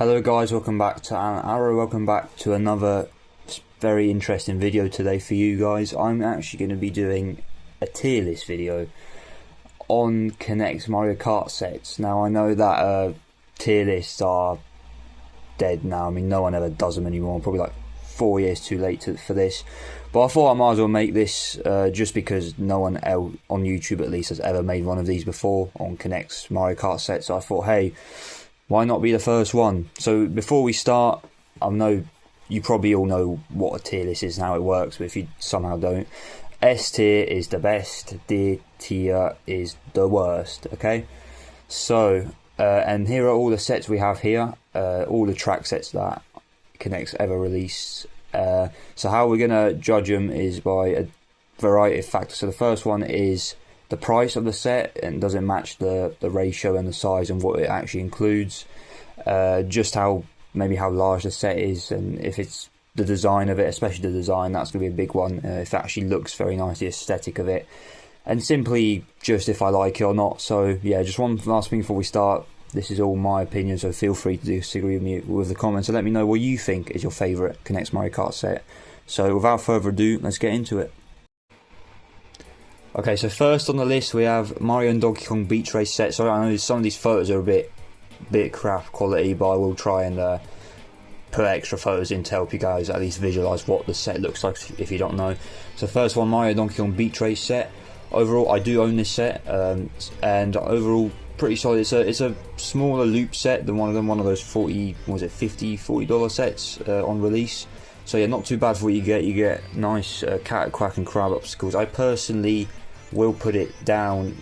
Hello guys, welcome back to Arrow, welcome back to another very interesting video today for you guys. I'm actually going to be doing a tier list video on Kinect Mario Kart sets. Now I know that tier lists are dead now, I mean no one ever does them anymore, probably like 4 years too late for this. But I thought I might as well make this just because no one else, on YouTube at least, has ever made one of these before on Kinect's Mario Kart set. So I thought, hey, why not be the first one? So before we start, I know you probably all know what a tier list is and how it works, but if you somehow don't, S tier is the best, D tier is the worst, okay? So, and here are all the sets we have here, all the track sets that Kinect's ever released. So how we're going to judge them is by a variety of factors. So the first one is the price of the set, and does it match the ratio and the size and what it actually includes, just maybe how large the set is, and if it's the design of it, especially the design, that's going to be a big one, if it actually looks very nice, the aesthetic of it, and simply just if I like it or not. So yeah, just one last thing before we start, this is all my opinion, so feel free to disagree with me with the comments, so let me know what you think is your favourite Kinect Mario Kart set. So without further ado, let's get into it. Okay, so first on the list we have Mario and Donkey Kong Beach Race set. So I know some of these photos are a bit crap quality, but I will try and put extra photos in to help you guys at least visualise what the set looks like if you don't know. So first one, Mario and Donkey Kong Beach Race set. Overall, I do own this set, and overall pretty solid. It's a smaller loop set than one of those $40 sets on release. So yeah, not too bad for what you get. You get nice cat, quack and crab obstacles. I personally will put it down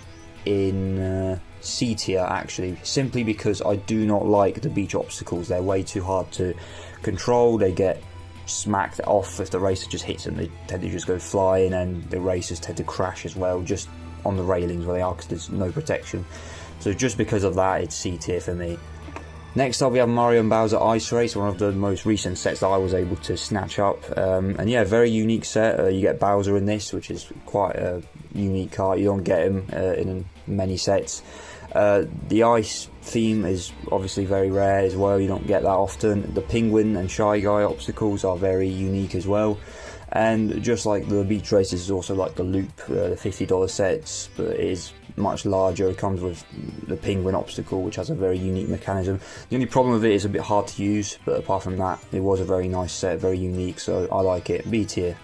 in C tier actually, simply because I do not like the beach obstacles. They're way too hard to control. They get smacked off if the racer just hits them. They tend to just go flying, and the racers tend to crash as well, just on the railings where they are, because there's no protection. So just because of that, it's C tier for me. Next up we have Mario and Bowser Ice Race, one of the most recent sets that I was able to snatch up, and yeah, very unique set. You get Bowser in this, which is quite a unique kart. You don't get him in many sets. The ice theme is obviously very rare as well, you don't get that often. The Penguin and Shy Guy obstacles are very unique as well. And just like the beach races, is also like the loop, the $50 sets, but it is much larger. It comes with the penguin obstacle, which has a very unique mechanism. The only problem with it is a bit hard to use, but apart from that, it was a very nice set, very unique, so I like it. B tier.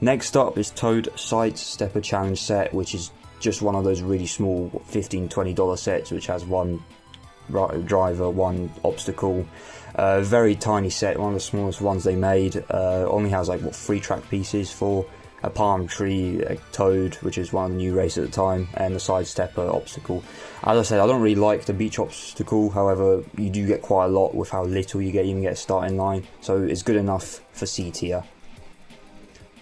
Next up is Toad Side Stepper Challenge set, which is just one of those really small $15–20 sets, which has one driver, one obstacle. Very tiny set, one of the smallest ones they made. Only has like 3 track pieces for a palm tree, a toad, which is one of the new races at the time, and the side stepper obstacle. As I said, I don't really like the beach obstacle, however you do get quite a lot with how little you get. You can get a starting line, so it's good enough for C tier.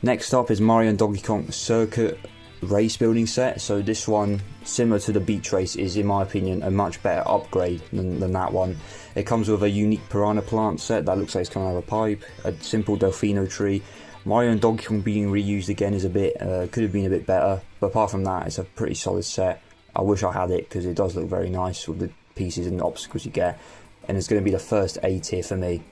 Next up is Mario and Donkey Kong Circuit Race Building set. So this one, similar to the beach race, is in my opinion a much better upgrade than that one. It comes with a unique piranha plant set that looks like it's coming out of a pipe, a simple Delfino tree. Mario and Donkey Kong being reused again is could have been a bit better, but apart from that, it's a pretty solid set. I wish I had it because it does look very nice with the pieces and the obstacles you get, and it's going to be the first A tier for me.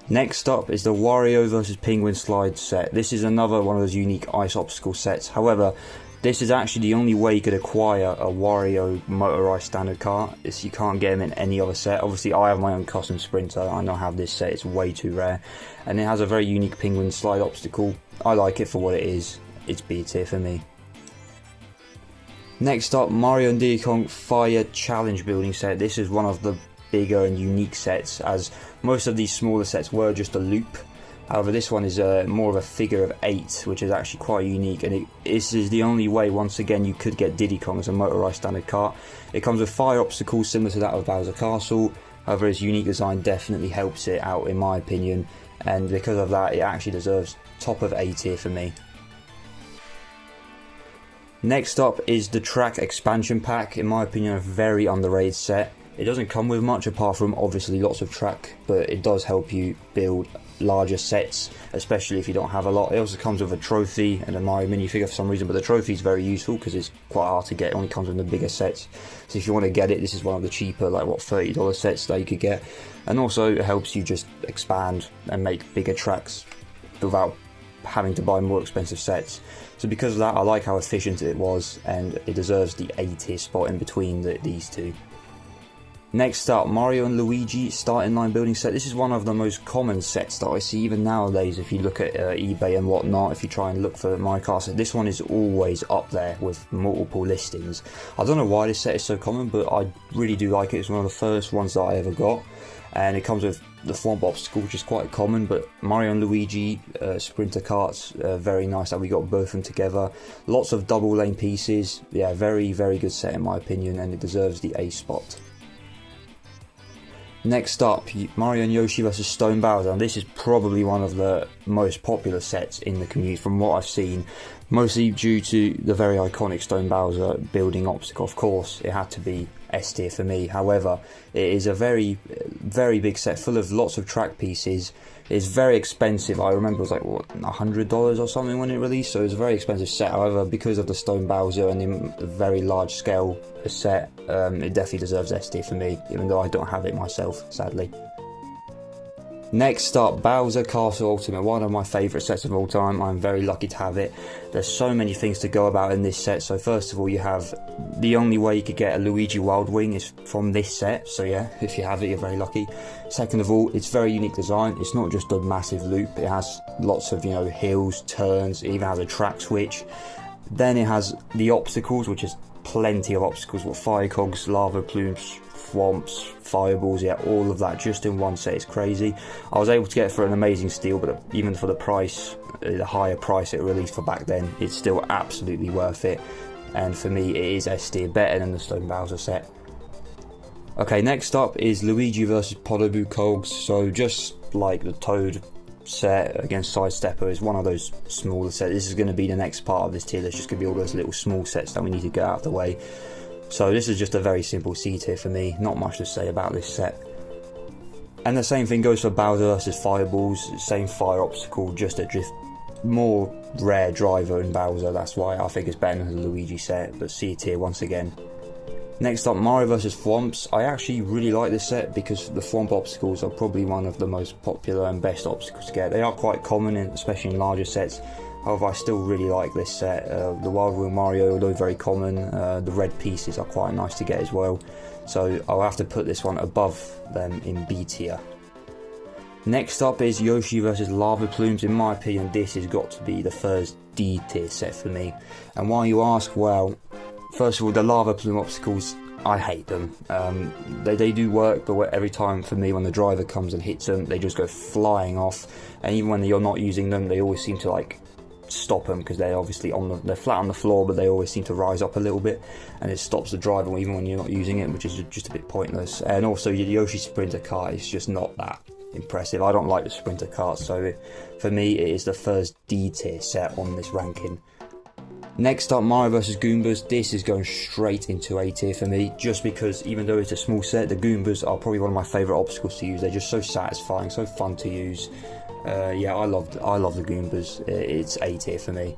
Next up is the Wario vs Penguin Slide set. This is another one of those unique ice obstacle sets. However, this is actually the only way you could acquire a Wario motorized standard kart. You can't get him in any other set. Obviously, I have my own custom Sprinter. I don't have this set. It's way too rare. And it has a very unique penguin slide obstacle. I like it for what it is. It's B tier for me. Next up, Mario and Diddy Kong Fire Challenge Building set. This is one of the bigger and unique sets, as most of these smaller sets were just a loop. However, this one is more of a figure of 8, which is actually quite unique, and this is the only way, once again, you could get Diddy Kong as a motorised standard kart. It comes with fire obstacles similar to that of Bowser Castle. However, its unique design definitely helps it out in my opinion, and because of that, it actually deserves top of A tier for me. Next up is the Track Expansion Pack. In my opinion, a very underrated set. It doesn't come with much apart from obviously lots of track, but it does help you build larger sets, especially if you don't have a lot. It also comes with a trophy and a Mario minifigure for some reason, but the trophy is very useful because it's quite hard to get. It only comes in the bigger sets, so if you want to get it, this is one of the cheaper, like what, $30 sets that you could get. And also it helps you just expand and make bigger tracks without having to buy more expensive sets. So because of that, I like how efficient it was, and it deserves the A tier spot in between these two. Next up, Mario and Luigi starting line building set. This is one of the most common sets that I see even nowadays if you look at eBay and whatnot, if you try and look for Mario Kart set. This one is always up there with multiple listings. I don't know why this set is so common, but I really do like it. It's one of the first ones that I ever got, and it comes with the Thwomp obstacle, which is quite common, but Mario and Luigi sprinter carts, very nice that we got both of them together. Lots of double lane pieces. Yeah, very good set in my opinion, and it deserves the A spot. Next up, Mario and Yoshi vs Stone Bowser, and this is probably one of the most popular sets in the community from what I've seen, mostly due to the very iconic Stone Bowser building obstacle. Of course, it had to be S tier for me. However, it is a very big set full of lots of track pieces. It's very expensive. I remember it was like, what, $100 or something when it released, so it was a very expensive set. However, because of the Stone Bowser and the very large scale set, it definitely deserves S tier for me, even though I don't have it myself, sadly. Next up, Bowser Castle Ultimate, one of my favourite sets of all time. I'm very lucky to have it. There's so many things to go about in this set. So first of all, you have the only way you could get a Luigi Wild Wing is from this set, so yeah, if you have it, you're very lucky. Second of all, it's very unique design. It's not just a massive loop, it has lots of, you know, hills, turns, it even has a track switch. Then it has the obstacles, which is plenty of obstacles, what, fire cogs, lava plumes, thwomps, fireballs, yeah, all of that just in one set. It's crazy. I was able to get it for an amazing steal, but even for the price, the higher price it released for back then, it's still absolutely worth it. And for me, it is S tier, better than the Stone Bowser set. Okay, next up is Luigi vs Podoboo Cogs. So just like the Toad set against Sidestepper, is one of those smaller sets. This is going to be the next part of this tier. There's just going to be all those little small sets that we need to get out of the way. So this is just a very simple C tier for me, not much to say about this set. And the same thing goes for Bowser vs Fireballs, same fire obstacle, just a more rare driver in Bowser, that's why I think it's better than the Luigi set, but C tier once again. Next up, Mario vs Thwomps. I actually really like this set because the Thwomp obstacles are probably one of the most popular and best obstacles to get. They are quite common, especially in larger sets. However, I still really like this set. The Wild Wheel Mario, although very common, the red pieces are quite nice to get as well. So I'll have to put this one above them in B tier. Next up is Yoshi vs Lava Plumes. In my opinion, this has got to be the first D tier set for me. And why you ask, well, first of all, the Lava Plume obstacles, I hate them. They do work, but every time for me when the driver comes and hits them, they just go flying off. And even when you're not using them, they always seem to like stop them because they're obviously they're flat on the floor, but they always seem to rise up a little bit, and it stops the driver even when you're not using it, which is just a bit pointless. And also, the Yoshi Sprinter Kart is just not that impressive. I don't like the Sprinter Kart, so for me, it is the first D tier set on this ranking. Next up, Mario vs Goombas. This is going straight into A tier for me, just because even though it's a small set, the Goombas are probably one of my favourite obstacles to use. They're just so satisfying, so fun to use. Yeah, I love the Goombas. It's A tier for me.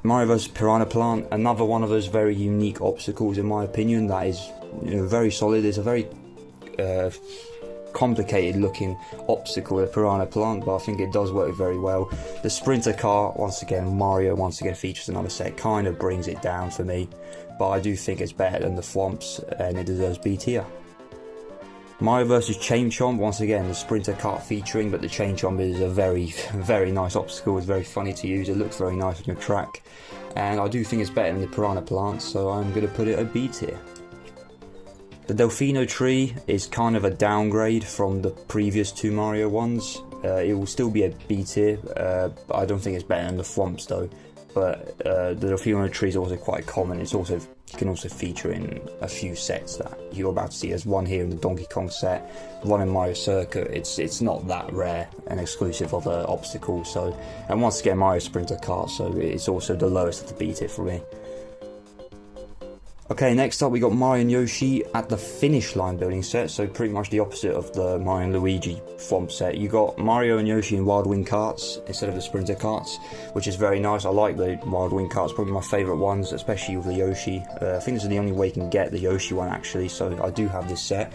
Mario vs Piranha Plant, another one of those very unique obstacles in my opinion. That is, you know, very solid. It's a very complicated looking obstacle, the Piranha Plant, but I think it does work very well. The Sprinter Car, once again, Mario once again features another set, kind of brings it down for me, but I do think it's better than the Thwomps, and it deserves B tier. Mario vs Chain Chomp, once again, the Sprinter Kart featuring, but the Chain Chomp is a very nice obstacle. It's very funny to use, it looks very nice on your track, and I do think it's better than the Piranha Plant, so I'm going to put it at B tier. The Delfino Tree is kind of a downgrade from the previous two Mario ones. It will still be a B tier, but I don't think it's better than the Thwomps though. But the Delfino Tree is also quite common. It's also, you can also feature in a few sets that you're about to see. There's one here in the Donkey Kong set, one in Mario Circuit. It's not that rare and exclusive of an obstacle. So, and once again, Mario Sprinter Kart, so it's also the lowest of the B tier for me. Okay, next up we got Mario and Yoshi at the finish line building set, so pretty much the opposite of the Mario and Luigi Thwomp set. You got Mario and Yoshi in Wild Wing carts instead of the Sprinter carts, which is very nice. I like the Wild Wing carts, probably my favourite ones, especially with the Yoshi. I think this is the only way you can get the Yoshi one actually, so I do have this set.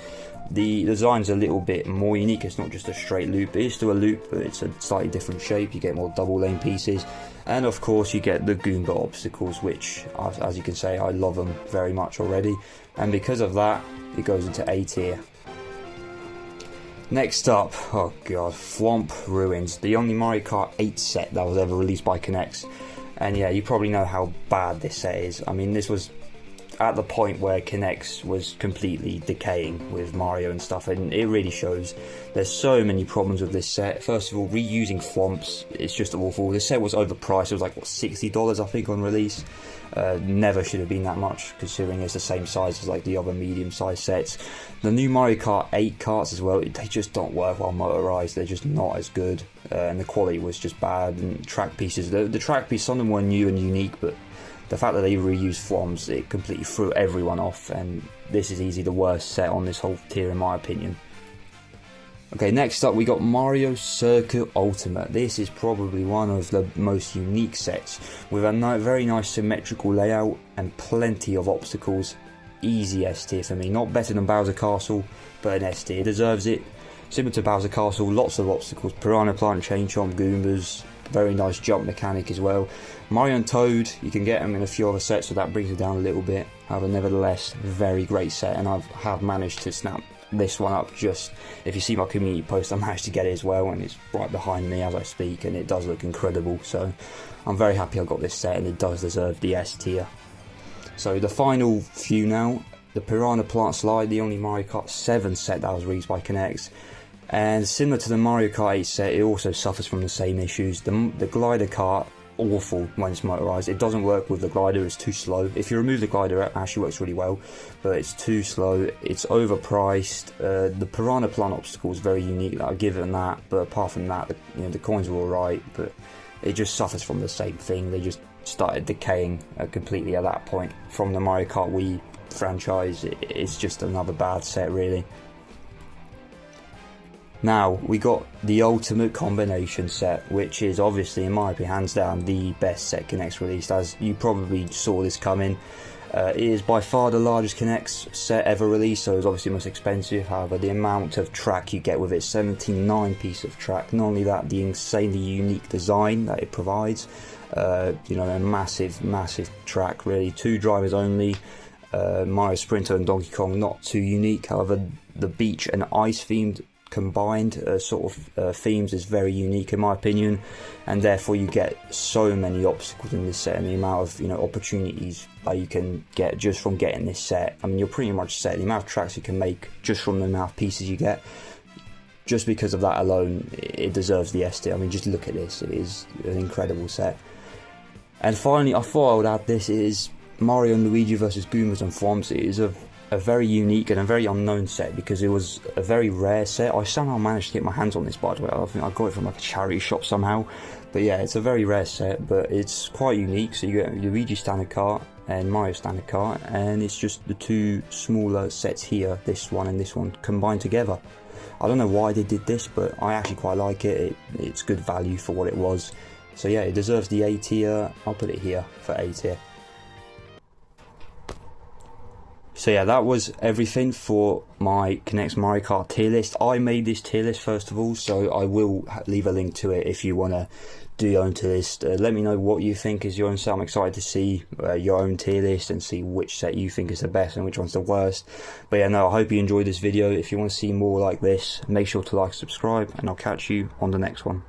The design's a little bit more unique. It's not just a straight loop. It is still a loop, but it's a slightly different shape. You get more double lane pieces, and of course you get the Goomba obstacles, which, as you can say, I love them very much already, and because of that it goes into A tier. Next up, oh god, Thwomp Ruins, the only Mario Kart 8 set that was ever released by K'NEX. And yeah, you probably know how bad this set is. I mean, this was at the point where K'NEX was completely decaying with Mario and stuff, and it really shows. There's so many problems with this set. First of all, reusing Thwomps, it's just awful. This set was overpriced. It was like, what, $60 I think on release. Never should have been that much, considering it's the same size as like the other medium-sized sets. The new Mario Kart 8 carts as well, they just don't work while motorized. They're just not as good, and the quality was just bad. And track pieces, the track piece, some of them were new and unique, but the fact that they reused Thwomps, it completely threw everyone off, and this is easily the worst set on this whole tier in my opinion. Okay, next up we got Mario Circuit Ultimate. This is probably one of the most unique sets, with a very nice symmetrical layout and plenty of obstacles. Easy S tier for me, not better than Bowser Castle, but an S tier, deserves it. Similar to Bowser Castle, lots of obstacles, Piranha Plant, Chain Chomp, Goombas, very nice jump mechanic as well. Mario and Toad, you can get them in a few other sets, so that brings it down a little bit. However, nevertheless, very great set, and I have managed to snap this one up. Just, if you see my community post, I managed to get it as well, and it's right behind me as I speak, and it does look incredible. So I'm very happy I got this set, and it does deserve the S tier. So the final few now, the Piranha Plant Slide, the only Mario Kart 7 set that was released by K'NEX. And similar to the Mario Kart 8 set, it also suffers from the same issues. The glider kart, awful when it's motorized. It doesn't work with the glider, it's too slow. If you remove the glider, it actually works really well, but it's too slow, it's overpriced. The Piranha Plant obstacle is very unique, I'll give it that, but apart from that, the coins were alright, but it just suffers from the same thing. They just started decaying completely at that point. From the Mario Kart Wii franchise, it's just another bad set really. Now, we got the Ultimate Combination set, which is obviously, in my opinion, hands down the best set K'NEX released, as you probably saw this coming. It is by far the largest K'NEX set ever released, so it's obviously most expensive. However, the amount of track you get with it, 79 pieces of track. Not only that, the insanely unique design that it provides. A massive track really. 2 drivers only. Mario Sprinter and Donkey Kong, not too unique. However, the beach and ice themed combined themes is very unique in my opinion, and therefore you get so many obstacles in this set, and the amount of opportunities that you can get just from getting this set. I mean, you're pretty much set. The amount of tracks you can make just from the amount of pieces you get, just because of that alone, it deserves the S tier. I mean, just look at this, it is an incredible set. And finally, I thought I would add this, is Mario and Luigi vs Goombas and Thwomps. It is a very unique and a very unknown set, because it was a very rare set. I somehow managed to get my hands on this, by the way. I think I got it from like a charity shop somehow. But yeah, it's a very rare set, but it's quite unique. So you get Luigi standard kart and Mario standard kart, and it's just the 2 smaller sets here, this one and this one, combined together. I don't know why they did this, but I actually quite like it. It's good value for what it was. So yeah, it deserves the A tier. I'll put it here for A tier. So yeah, that was everything for my K'NEX Mario Kart tier list. I made this tier list first of all, so I will leave a link to it if you want to do your own tier list. Let me know what you think is your own set. I'm excited to see your own tier list and see which set you think is the best and which one's the worst. But yeah, no, I hope you enjoyed this video. If you want to see more like this, make sure to like, subscribe, and I'll catch you on the next one.